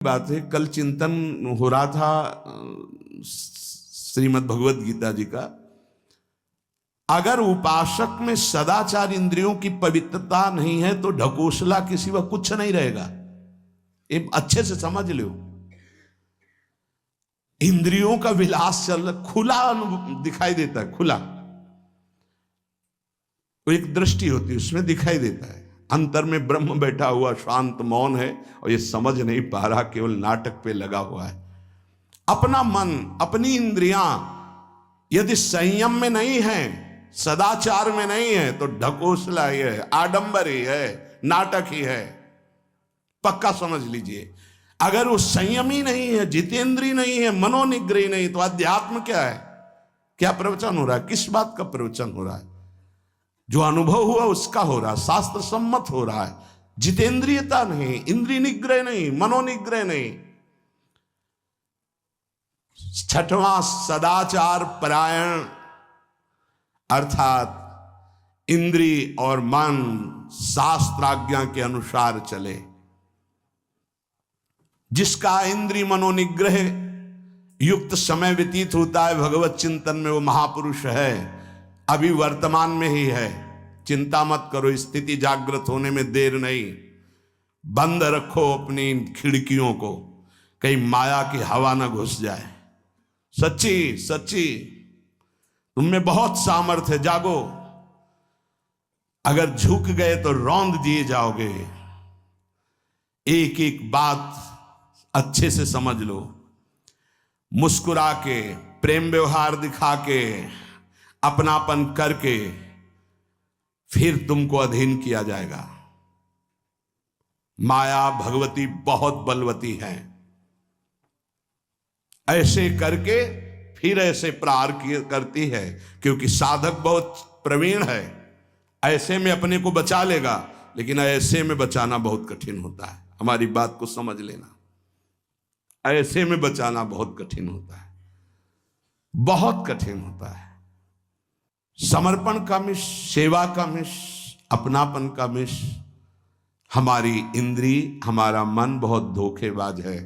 बात है। कल चिंतन हो रहा था श्रीमद् भगवत गीता जी का। अगर उपासक में सदाचार इंद्रियों की पवित्रता नहीं है तो ढकोसला किसी वह कुछ नहीं रहेगा। ये अच्छे से समझ लो। इंद्रियों का विलास चल खुला दिखाई देता है, खुला तो एक दृष्टि होती है, उसमें दिखाई देता है। अंतर में ब्रह्म बैठा हुआ शांत मौन है और ये समझ नहीं पा रहा, केवल नाटक पे लगा हुआ है। अपना मन, अपनी इंद्रियां यदि संयम में नहीं है, सदाचार में नहीं है, तो ढकोसला ही है, आडंबर ही है, नाटक ही है। पक्का समझ लीजिए। अगर वो संयमी नहीं है, जितेंद्रीय नहीं है, मनोनिग्रही नहीं, तो अध्यात्म क्या है? क्या प्रवचन हो रहा है? किस बात का प्रवचन हो रहा है? जो अनुभव हुआ उसका हो रहा है, शास्त्र सम्मत हो रहा है। जितेंद्रियता नहीं, इंद्रिय निग्रह नहीं, मनोनिग्रह नहीं। छठवां सदाचार परायण, अर्थात इंद्रिय और मन शास्त्राज्ञा के अनुसार चले। जिसका इंद्रिय मनोनिग्रह युक्त समय व्यतीत होता है भगवत चिंतन में, वो महापुरुष है। अभी वर्तमान में ही है। चिंता मत करो, स्थिति जागृत होने में देर नहीं। बंद रखो अपनी खिड़कियों को, कहीं माया की हवा न घुस जाए। सच्ची सच्ची तुम में बहुत सामर्थ्य है, जागो। अगर झुक गए तो रौंद दिए जाओगे। एक एक बात अच्छे से समझ लो। मुस्कुरा के, प्रेम व्यवहार दिखा के, अपनापन करके फिर तुमको अधीन किया जाएगा। माया भगवती बहुत बलवती है। ऐसे करके फिर ऐसे प्रहार करती है, क्योंकि साधक बहुत प्रवीण है। ऐसे में अपने को बचा लेगा, लेकिन ऐसे में बचाना बहुत कठिन होता है। हमारी बात को समझ लेना। ऐसे में बचाना बहुत कठिन होता है, बहुत कठिन होता है। समर्पण का मिश, सेवा का मिश, अपनापन का मिश। हमारी इंद्री, हमारा मन बहुत धोखेबाज है।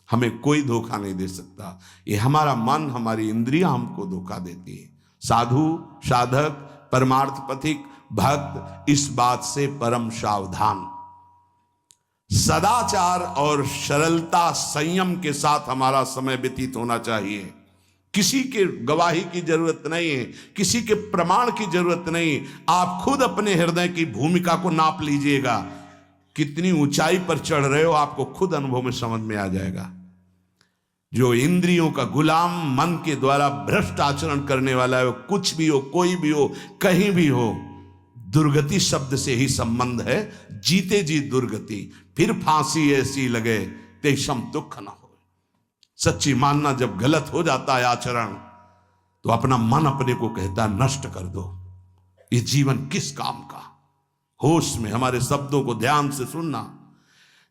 हमें कोई धोखा नहीं दे सकता। ये हमारा मन, हमारी इंद्रियां हमको धोखा देती है। साधु, साधक, परमार्थ पथिक, भक्त इस बात से परम सावधान। सदाचार और सरलता, संयम के साथ हमारा समय व्यतीत होना चाहिए। किसी के गवाही की जरूरत नहीं है, किसी के प्रमाण की जरूरत नहीं। आप खुद अपने हृदय की भूमिका को नाप लीजिएगा। कितनी ऊंचाई पर चढ़ रहे हो, आपको खुद अनुभव में समझ में आ जाएगा। जो इंद्रियों का गुलाम, मन के द्वारा भ्रष्ट आचरण करने वाला है, वो कुछ भी हो, कोई भी हो, कहीं भी हो, दुर्गति शब्द से ही संबंध है। जीते जी दुर्गति, फिर फांसी ऐसी लगे तेषम दुख न हो। सच्ची मानना, जब गलत हो जाता है आचरण, तो अपना मन अपने को कहता है नष्ट कर दो। ये जीवन किस काम का? होश में हमारे शब्दों को ध्यान से सुनना।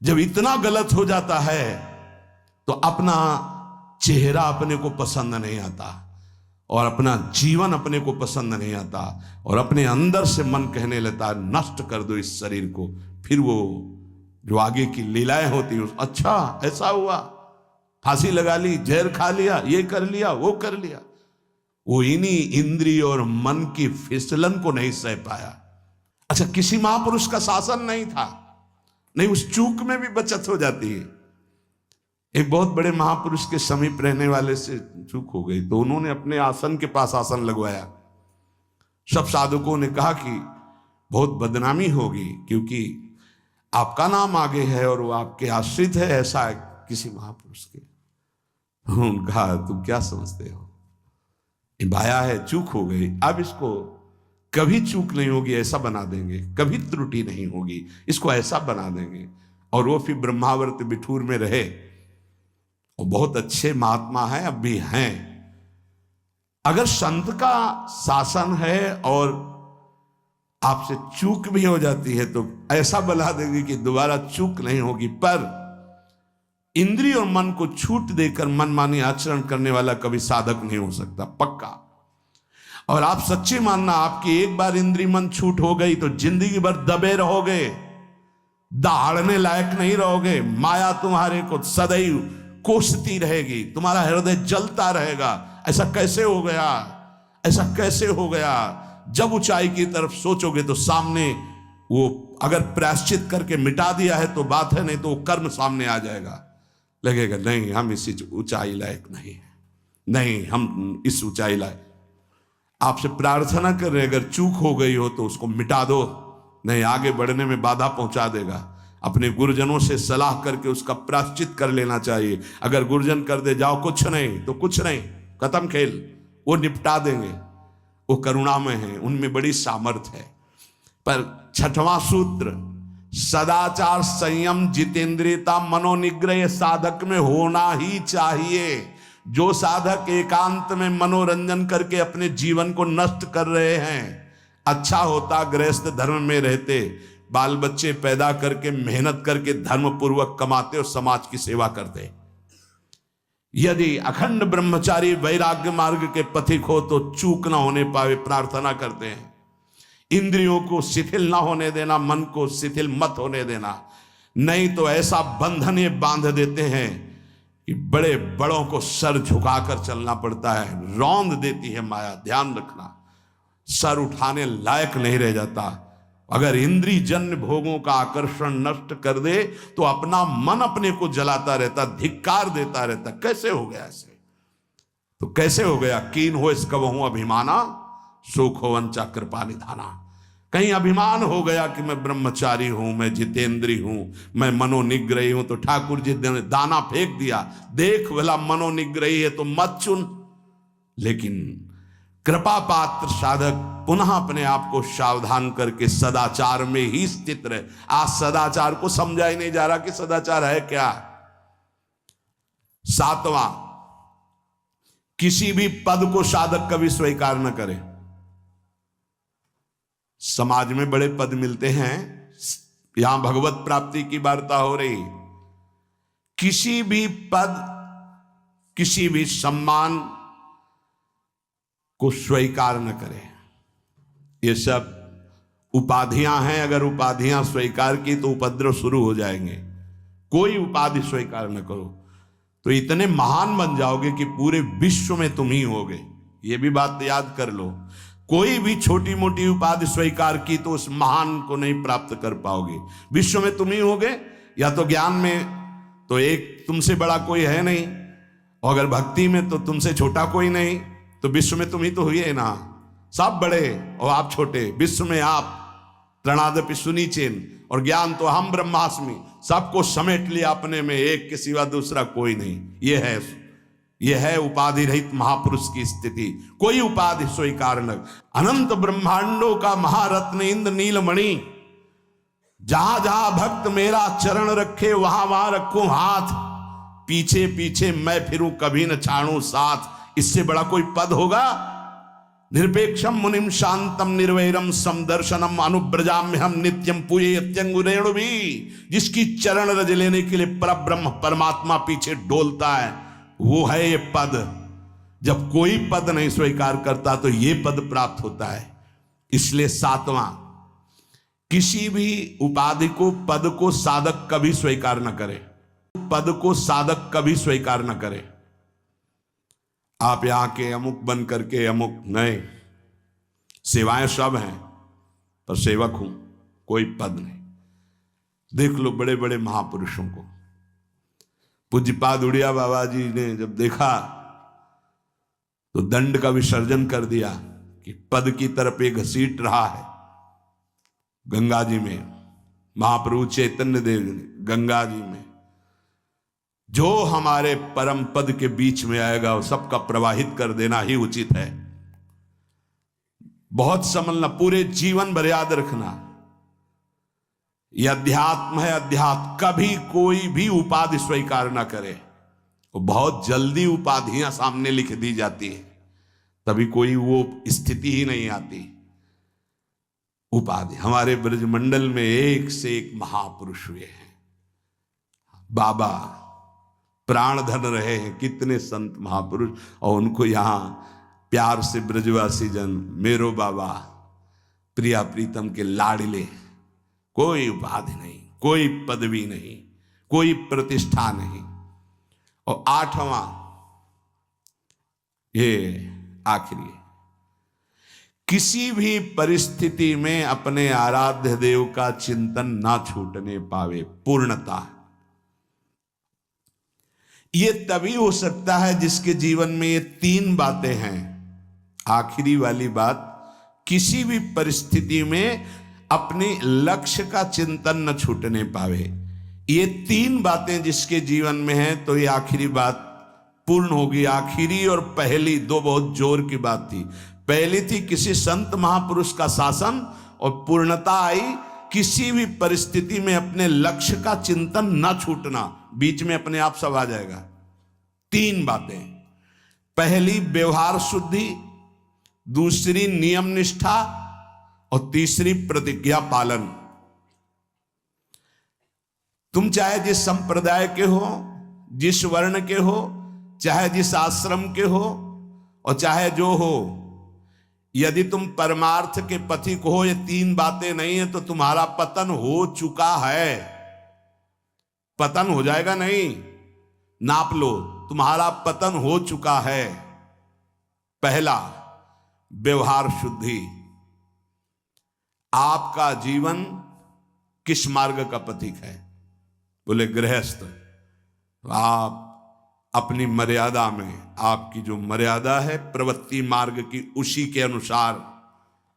जब इतना गलत हो जाता है तो अपना चेहरा अपने को पसंद नहीं आता, और अपना जीवन अपने को पसंद नहीं आता, और अपने अंदर से मन कहने लगता है नष्ट कर दो इस शरीर को। फिर वो जो आगे की लीलाएं होती हैं, अच्छा ऐसा हुआ, फांसी लगा ली, जहर खा लिया, ये कर लिया, वो कर लिया। वो इन्हीं इंद्रिय और मन की फिसलन को नहीं सह पाया। अच्छा, किसी महापुरुष का शासन नहीं था, नहीं, उस चूक में भी बचत हो जाती है। एक बहुत बड़े महापुरुष के समीप रहने वाले से चूक हो गई, तो उन्होंने अपने आसन के पास आसन लगवाया। सब साधुकों ने कहा कि बहुत बदनामी होगी, क्योंकि आपका नाम आगे है और वो आपके आश्रित है, ऐसा है किसी महापुरुष के। उन्होंने कहा तुम क्या समझते हो, ये बाया है, चूक हो गई, अब इसको कभी चूक नहीं होगी ऐसा बना देंगे, कभी त्रुटि नहीं होगी, इसको ऐसा बना देंगे। और वो फिर ब्रह्मावर्त बिठूर में रहे। वो बहुत अच्छे महात्मा हैं, अब भी हैं। अगर संत का शासन है और आपसे चूक भी हो जाती है तो ऐसा बना देंगे कि दोबारा चूक नहीं होगी। पर इंद्रिय और मन को छूट देकर मनमानी आचरण करने वाला कभी साधक नहीं हो सकता, पक्का। और आप सच्ची मानना, आपकी एक बार इंद्रिय मन छूट हो गई तो जिंदगी भर दबे रहोगे। दहाड़ने लायक नहीं रहोगे। माया तुम्हारे को सदैव कोसती रहेगी, तुम्हारा हृदय जलता रहेगा। ऐसा कैसे हो गया, ऐसा कैसे हो गया? जब ऊंचाई की तरफ सोचोगे तो सामने वो अगर प्रायश्चित करके मिटा दिया है तो बात है, नहीं तो वो कर्म सामने आ जाएगा। लगेगा नहीं हम इस ऊंचाई लायक नहीं है, नहीं हम इस ऊंचाई लायक। आपसे प्रार्थना कर रहे, अगर चूक हो गई हो तो उसको मिटा दो, नहीं आगे बढ़ने में बाधा पहुंचा देगा। अपने गुरुजनों से सलाह करके उसका प्रायश्चित कर लेना चाहिए। अगर गुरुजन कर दे जाओ कुछ नहीं तो कुछ नहीं, खत्म खेल, वो निपटा देंगे। वो करुणामय है, उनमें बड़ी सामर्थ्य है। पर छठवां सूत्र, सदाचार, संयम, जितेंद्रियता, मनोनिग्रह साधक में होना ही चाहिए। जो साधक एकांत में मनोरंजन करके अपने जीवन को नष्ट कर रहे हैं, अच्छा होता गृहस्थ धर्म में रहते, बाल बच्चे पैदा करके मेहनत करके धर्म पूर्वक कमाते और समाज की सेवा करते। यदि अखंड ब्रह्मचारी वैराग्य मार्ग के पथिक हो तो चूक ना होने पावे प्रार्थना करते हैं। इंद्रियों को शिथिल ना होने देना, मन को शिथिल मत होने देना, नहीं तो ऐसा बंधन ये बांध देते हैं कि बड़े बड़ों को सर झुकाकर चलना पड़ता है। रौंद देती है माया, ध्यान रखना, सर उठाने लायक नहीं रह जाता। अगर इंद्रिय जन्य भोगों का आकर्षण नष्ट कर दे तो अपना मन अपने को जलाता रहता, धिक्कार देता रहता। कैसे हो गया ऐसे? तो कैसे हो गया? कीन हो इसकबहु अभिमाना, सुख हो वंचा कृपा निधाना। कहीं अभिमान हो गया कि मैं ब्रह्मचारी हूं, मैं जितेंद्री हूं, मैं मनोनिग्रही हूं, तो ठाकुर जी ने दाना फेंक दिया, देख भला मनोनिग्रही है तो मत चुन। लेकिन कृपा पात्र साधक पुनः अपने आप को सावधान करके सदाचार में ही स्थित रहे। आज सदाचार को समझा ही नहीं जा रहा कि सदाचार है क्या। सातवां, किसी भी पद को साधक कभी स्वीकार न करे। समाज में बड़े पद मिलते हैं, यहां भगवत प्राप्ति की वार्ता हो रही। किसी भी पद, किसी भी सम्मान को स्वीकार न करें। ये सब उपाधियां हैं, अगर उपाधियां स्वीकार की तो उपद्रव शुरू हो जाएंगे। कोई उपाधि स्वीकार न करो तो इतने महान बन जाओगे कि पूरे विश्व में तुम ही होगे। ये भी बात याद कर लो। कोई भी छोटी मोटी उपाधि स्वीकार की तो उस महान को नहीं प्राप्त कर पाओगे। विश्व में तुम ही होगे, या तो ज्ञान में तो एक तुमसे बड़ा कोई है नहीं, और अगर भक्ति में तो तुमसे छोटा कोई नहीं, तो विश्व में तुम ही तो हुए ना। सब बड़े और आप छोटे, विश्व में आप त्रणादपि सुनीचेन, और ज्ञान तो हम ब्रह्मास्मि, सबको समेट लिया अपने में, एक के सिवा दूसरा कोई नहीं। यह है उपाधि रहित महापुरुष की स्थिति। कोई उपाधि स्वीकार न। अनंत ब्रह्मांडों का महारत्न इंद्र नीलमणि, जहां जहां भक्त मेरा चरण रखे वहां वहां रखूं हाथ, पीछे पीछे मैं फिरूं कभी न छाड़ूं साथ। इससे बड़ा कोई पद होगा? निरपेक्षम मुनिम शांतम निर्वैरम समदर्शनम अनुब्रजाम्य हम नित्यम पूये अत्यंगुरेणु भी। जिसकी चरण रज लेने के लिए परब्रह्म परमात्मा पीछे डोलता है, वो है ये पद। जब कोई पद नहीं स्वीकार करता तो ये पद प्राप्त होता है। इसलिए सातवां, किसी भी उपाधि को, पद को साधक कभी स्वीकार न करे। पद को साधक कभी स्वीकार न करे। आप यहां के अमुक बन करके अमुक नहीं, सेवाएं सब हैं पर सेवक हूं, कोई पद नहीं। देख लो बड़े बड़े महापुरुषों को। पूज्यपाद उड़िया बाबा जी ने जब देखा तो दंड का विसर्जन कर दिया कि पद की तरफ एक घसीट रहा है। गंगा जी में महाप्रभु चैतन्य देव ने गंगा जी में जो हमारे परम पद के बीच में आएगा वो सबका प्रवाहित कर देना ही उचित है। बहुत समझना, पूरे जीवन भर याद रखना, यह अध्यात्म है। अध्यात्म कभी कोई भी उपाधि स्वीकार ना करे। वो बहुत जल्दी उपाधियां सामने लिख दी जाती है, तभी कोई वो स्थिति ही नहीं आती। उपाधि, हमारे ब्रजमंडल में एक से एक महापुरुष हुए हैं। बाबा प्राण धन रहे हैं, कितने संत महापुरुष, और उनको यहां प्यार से ब्रजवासी जन मेरो बाबा प्रिया प्रीतम के लाडले, कोई उपाधि नहीं। कोई पदवी नहीं, कोई प्रतिष्ठा नहीं। और 8वां, ये आखिरी है, किसी भी परिस्थिति में अपने आराध्य देव का चिंतन ना छूटने पावे, पूर्णता। ये तभी हो सकता है जिसके जीवन में ये 3 बातें हैं। आखिरी वाली बात, किसी भी परिस्थिति में अपने लक्ष्य का चिंतन न छूटने पावे, ये 3 बातें जिसके जीवन में है तो ये आखिरी बात पूर्ण होगी। आखिरी और पहली 2 बहुत जोर की बात थी। पहली थी किसी संत महापुरुष का शासन, और पूर्णता आई किसी भी परिस्थिति में अपने लक्ष्य का चिंतन न छूटना। बीच में अपने आप सब आ जाएगा। 3 बातें, पहली व्यवहार शुद्धि, दूसरी नियम निष्ठा, और तीसरी प्रतिज्ञा पालन। तुम चाहे जिस संप्रदाय के हो, जिस वर्ण के हो, चाहे जिस आश्रम के हो, और चाहे जो हो, यदि तुम परमार्थ के पथिक हो, ये 3 बातें नहीं है तो तुम्हारा पतन हो चुका है। पतन हो जाएगा नहीं, नाप लो, तुम्हारा पतन हो चुका है। पहला, व्यवहार शुद्धि। आपका जीवन किस मार्ग का प्रतीक है? बोले गृहस्थ। आप अपनी मर्यादा में, आपकी जो मर्यादा है प्रवृत्ति मार्ग की, उसी के अनुसार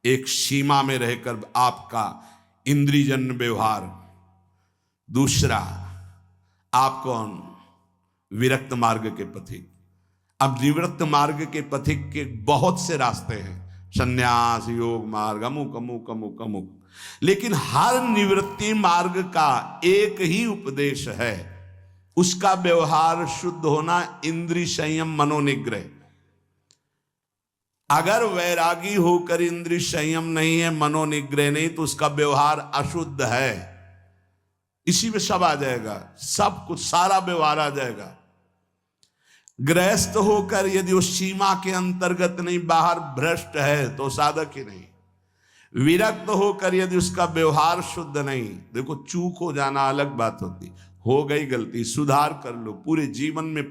एक सीमा में रहकर आपका इंद्रियजन्य व्यवहार। दूसरा, आप कौन? विरक्त मार्ग के पथिक। अब निवृत्त मार्ग के पथिक के बहुत से रास्ते हैं, संन्यास, योग मार्ग, अमुक अमुक अमुक अमुक, लेकिन हर निवृत्ति मार्ग का एक ही उपदेश है, उसका व्यवहार शुद्ध होना, इंद्रिय संयम, मनोनिग्रह। अगर वैरागी होकर इंद्रिय संयम नहीं है, मनोनिग्रह नहीं, तो उसका व्यवहार अशुद्ध है। इसी में सब आ जाएगा, सब कुछ, सारा व्यवहार आ जाएगा। गृहस्थ होकर यदि उस सीमा के अंतर्गत नहीं, बाहर भ्रष्ट है, तो साधक ही नहीं। विरक्त होकर यदि उसका व्यवहार शुद्ध नहीं, देखो चूक हो जाना अलग बात होती, हो गई गलती, सुधार कर लो, पूरे जीवन में